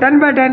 10/10.